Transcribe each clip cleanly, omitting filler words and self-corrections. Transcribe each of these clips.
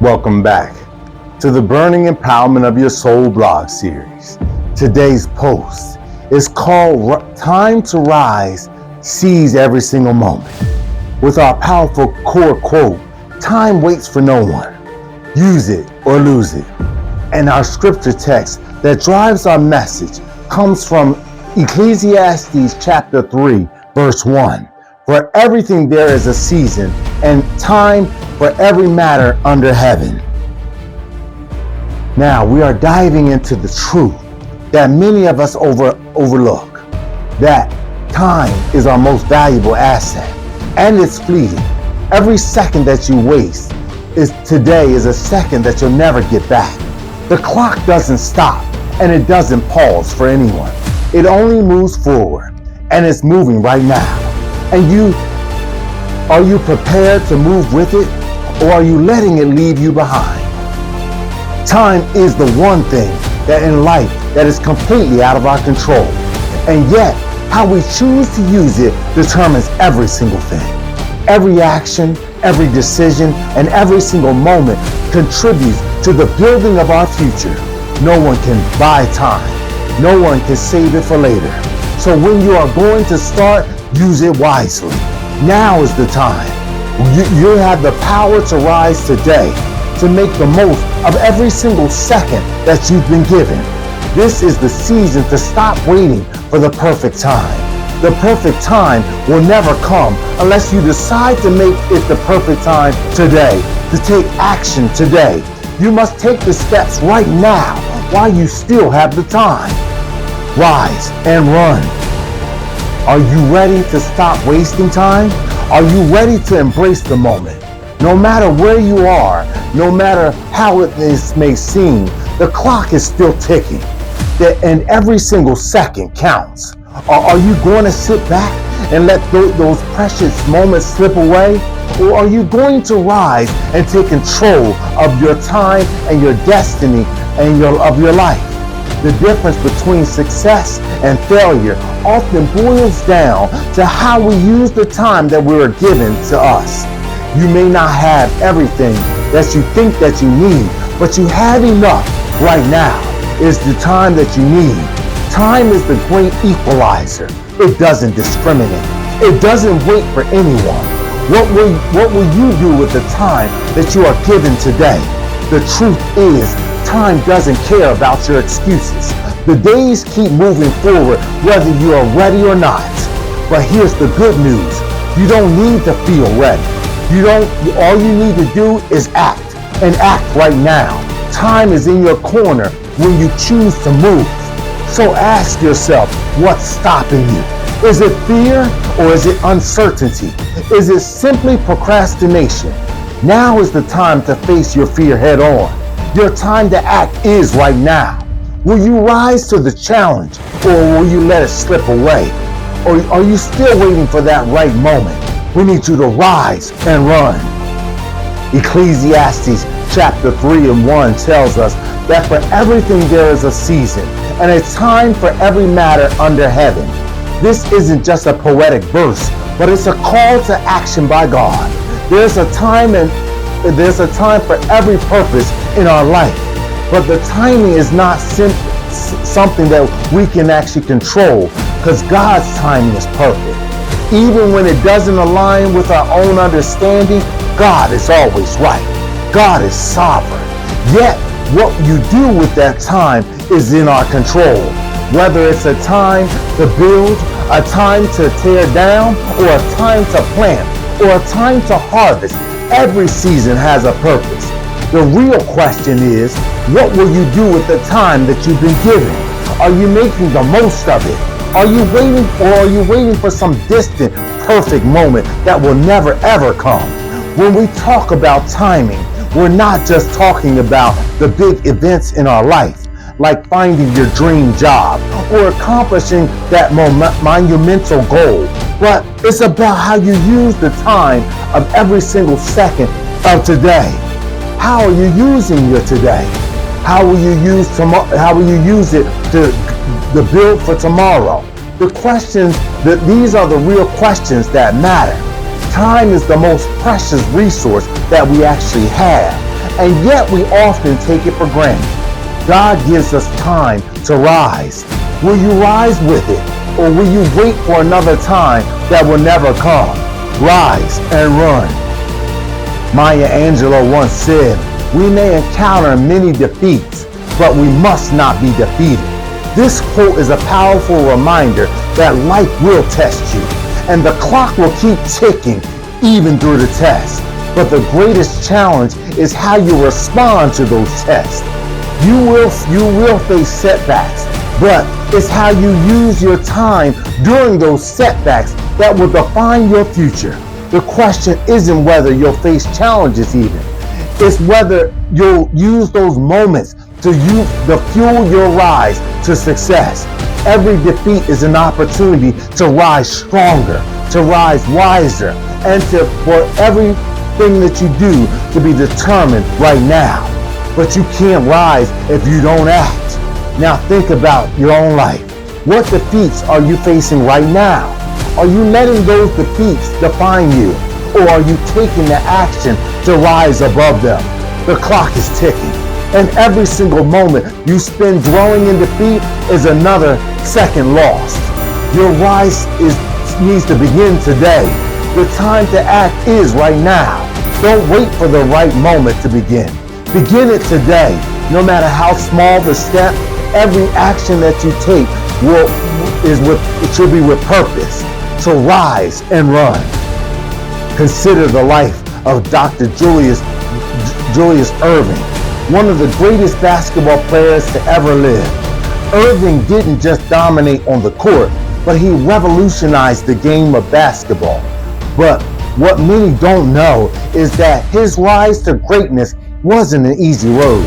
Welcome back to the Burning Empowerment of Your Soul blog series. Today's post is called Time to Rise, Seize Every Single Moment. With our powerful core quote, time waits for no one. Use it or lose it. And our scripture text that drives our message comes from Ecclesiastes chapter 3, verse 1. For everything there is a season and time for every matter under heaven. Now we are diving into the truth that many of us overlook, that time is our most valuable asset and it's fleeting. Every second that you waste today is a second that you'll never get back. The clock doesn't stop and it doesn't pause for anyone. It only moves forward, and it's moving right now. And are you prepared to move with it, or are you letting it leave you behind? Time is the one thing that in life that is completely out of our control. And yet, how we choose to use it determines every single thing. Every action, every decision, and every single moment contributes to the building of our future. No one can buy time. No one can save it for later. So when you are going to start, use it wisely. Now is the time. You have the power to rise today, to make the most of every single second that you've been given. This is the season to stop waiting for the perfect time. The perfect time will never come unless you decide to make it the perfect time today, to take action today. You must take the steps right now while you still have the time. Rise and run. Are you ready to stop wasting time? Are you ready to embrace the moment? No matter where you are, no matter how it may seem, the clock is still ticking, and every single second counts. Are you going to sit back and let those precious moments slip away? Or are you going to rise and take control of your time and your destiny and of your life? The difference between success and failure often boils down to how we use the time that we are given to us. You may not have everything that you think that you need, but you have enough right now. Is the time that you need. Time is the great equalizer. It doesn't discriminate. It doesn't wait for anyone. What will you do with the time that you are given today? The truth is, time doesn't care about your excuses. The days keep moving forward whether you are ready or not. But here's the good news. You don't need to feel ready. All you need to do is act, and act right now. Time is in your corner when you choose to move. So ask yourself, what's stopping you? Is it fear or is it uncertainty? Is it simply procrastination? Now is the time to face your fear head on. Your time to act is right now. Will you rise to the challenge, or will you let it slip away? Or are you still waiting for that right moment? We need you to rise and run. Ecclesiastes chapter 3 and 1 tells us that for everything there is a season and a time for every matter under heaven. This isn't just a poetic verse, but it's a call to action by God. There's a time for every purpose in our life, but the timing is not something that we can actually control, because God's timing is perfect. Even when it doesn't align with our own understanding, God is always right. God is sovereign. Yet, what you do with that time is in our control. Whether it's a time to build, a time to tear down, or a time to plant, or a time to harvest, every season has a purpose. The real question is, what will you do with the time that you've been given? Are you making the most of it? Are you waiting for some distant, perfect moment that will never ever come? When we talk about timing, we're not just talking about the big events in our life, like finding your dream job or accomplishing that monumental goal, but it's about how you use the time of every single second of today. How are you using your today? How will you use it to build for tomorrow? These are the real questions that matter. Time is the most precious resource that we actually have. and yet we often take it for granted. God gives us time to rise. Will you rise with it, or will you wait for another time that will never come? Rise and run. Maya Angelou once said, "We may encounter many defeats, but we must not be defeated." This quote is a powerful reminder that life will test you, and the clock will keep ticking even through the test. But the greatest challenge is how you respond to those tests. You will face setbacks, but it's how you use your time during those setbacks that will define your future. The question isn't whether you'll face challenges even. It's whether you'll use those moments to fuel your rise to success. Every defeat is an opportunity to rise stronger, to rise wiser, and for everything that you do to be determined right now. But you can't rise if you don't act. Now think about your own life. What defeats are you facing right now? Are you letting those defeats define you? Or are you taking the action to rise above them? The clock is ticking, and every single moment you spend dwelling in defeat is another second lost. Your rise needs to begin today. The time to act is right now. Don't wait for the right moment to begin. Begin it today. No matter how small the step, every action that you take should be with purpose. So rise and run. Consider the life of Dr. Julius Erving, one of the greatest basketball players to ever live. Irving didn't just dominate on the court, but he revolutionized the game of basketball. But what many don't know is that his rise to greatness wasn't an easy road.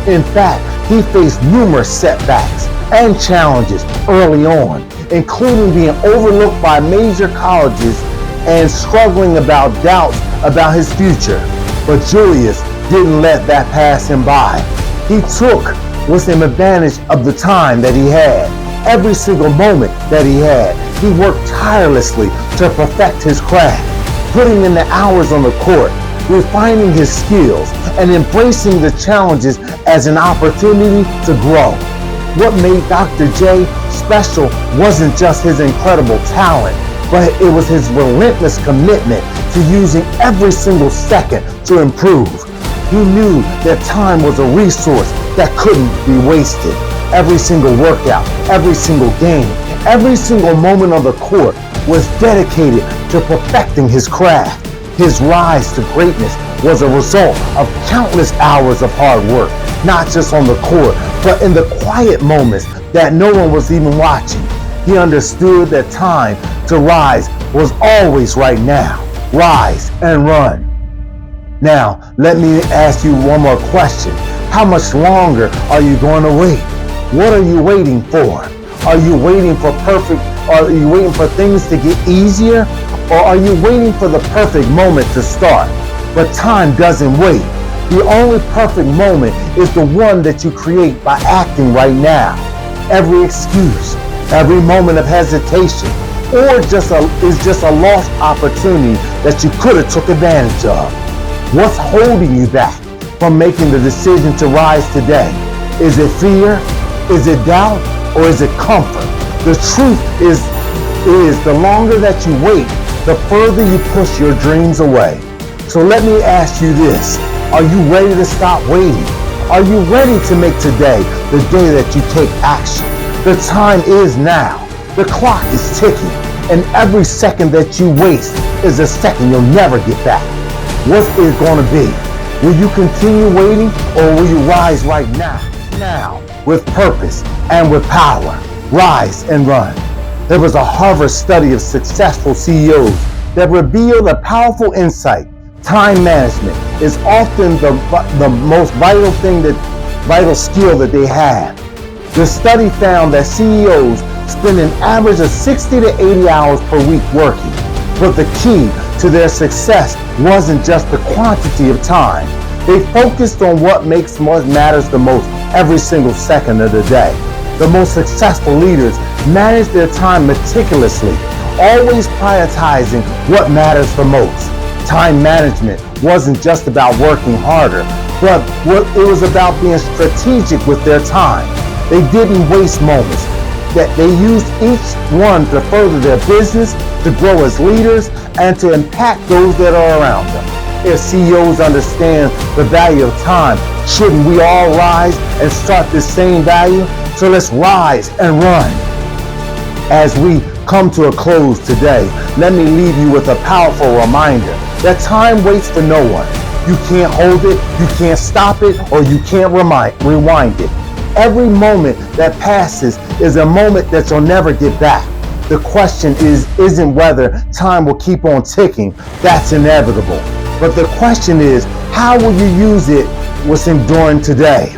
In fact, he faced numerous setbacks and challenges early on, including being overlooked by major colleges and struggling about doubts about his future. But Julius didn't let that pass him by. He took advantage of the time that he had. Every single moment that he had, he worked tirelessly to perfect his craft, putting in the hours on the court, refining his skills, and embracing the challenges as an opportunity to grow. What made Dr. J special wasn't just his incredible talent, but it was his relentless commitment to using every single second to improve. He knew that time was a resource that couldn't be wasted. Every single workout, every single game, every single moment on the court was dedicated to perfecting his craft. His rise to greatness was a result of countless hours of hard work, not just on the court, but in the quiet moments that no one was even watching. He understood that time to rise was always right now. Rise and run. Now, let me ask you one more question. How much longer are you going to wait? What are you waiting for? Are you waiting for things to get easier? Or are you waiting for the perfect moment to start? But time doesn't wait. The only perfect moment is the one that you create by acting right now. Every excuse, every moment of hesitation, is just a lost opportunity that you could have took advantage of. What's holding you back from making the decision to rise today? Is it fear? Is it doubt? Or is it comfort? The truth is the longer that you wait, the further you push your dreams away. So let me ask you this. Are you ready to stop waiting? Are you ready to make today the day that you take action? The time is now. The clock is ticking, and every second that you waste is a second you'll never get back. What is it going to be? Will you continue waiting, or will you rise right now? Now, with purpose and with power. Rise and run. There was a Harvard study of successful CEOs that revealed a powerful insight. Time management is often the most vital skill that they have. The study found that CEOs spend an average of 60 to 80 hours per week working. But the key to their success wasn't just the quantity of time. They focused on what matters the most every single second of the day. The most successful leaders manage their time meticulously, always prioritizing what matters the most. Time management wasn't just about working harder, but it was about being strategic with their time. They didn't waste moments. That they used each one to further their business, to grow as leaders, and to impact those that are around them. If CEOs understand the value of time, shouldn't we all rise and start this same value? So let's rise and run. As we come to a close today, let me leave you with a powerful reminder that time waits for no one. You can't hold it, you can't stop it, or you can't rewind it. Every moment that passes is a moment that you'll never get back. The question isn't whether time will keep on ticking. That's inevitable. But the question is, how will you use it what's enduring today?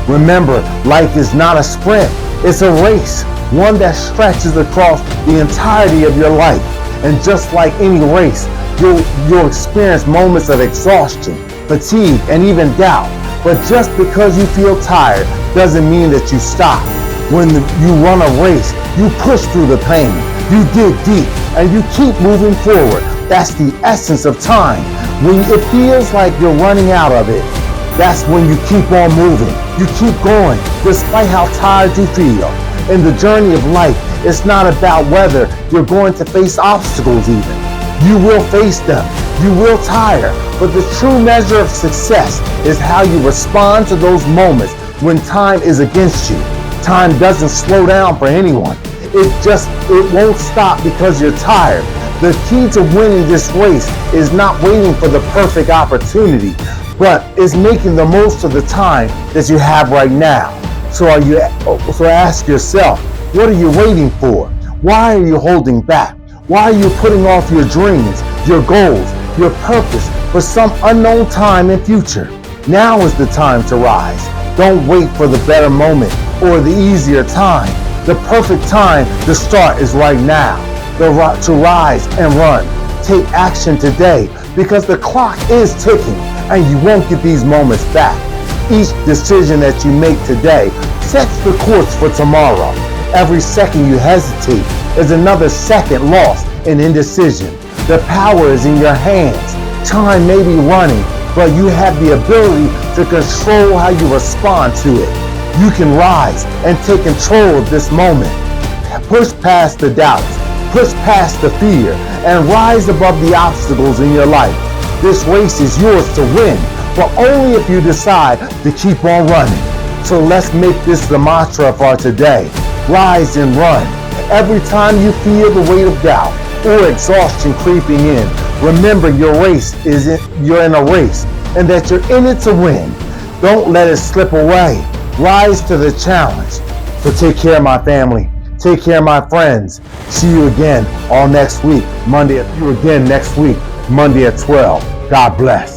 Remember, life is not a sprint. It's a race, one that stretches across the entirety of your life. And just like any race, you'll experience moments of exhaustion, fatigue, and even doubt. But just because you feel tired doesn't mean that you stop. When you run a race, you push through the pain, you dig deep, and you keep moving forward. That's the essence of time. When it feels like you're running out of it, that's when you keep on moving. You keep going, despite how tired you feel. In the journey of life, it's not about whether you're going to face obstacles even. You will face them. You will tire. But the true measure of success is how you respond to those moments when time is against you. Time doesn't slow down for anyone. It won't stop because you're tired. The key to winning this race is not waiting for the perfect opportunity, but is making the most of the time that you have right now. So ask yourself, what are you waiting for? Why are you holding back? Why are you putting off your dreams, your goals, your purpose for some unknown time and future? Now is the time to rise. Don't wait for the better moment or the easier time. The perfect time to start is right now. To rise and run. Take action today because the clock is ticking and you won't get these moments back. Each decision that you make today sets the course for tomorrow. Every second you hesitate is another second lost in indecision. The power is in your hands. Time may be running, but you have the ability to control how you respond to it. You can rise and take control of this moment. Push past the doubts, push past the fear, and rise above the obstacles in your life. This race is yours to win, but only if you decide to keep on running. So let's make this the mantra for today. Rise and run. Every time you feel the weight of doubt or exhaustion creeping in, remember you're in a race and that you're in it to win. Don't let it slip away. Rise to the challenge. So take care, my family. Take care, my friends. See you again all next week, Monday. See you again next week, Monday at 12. God bless.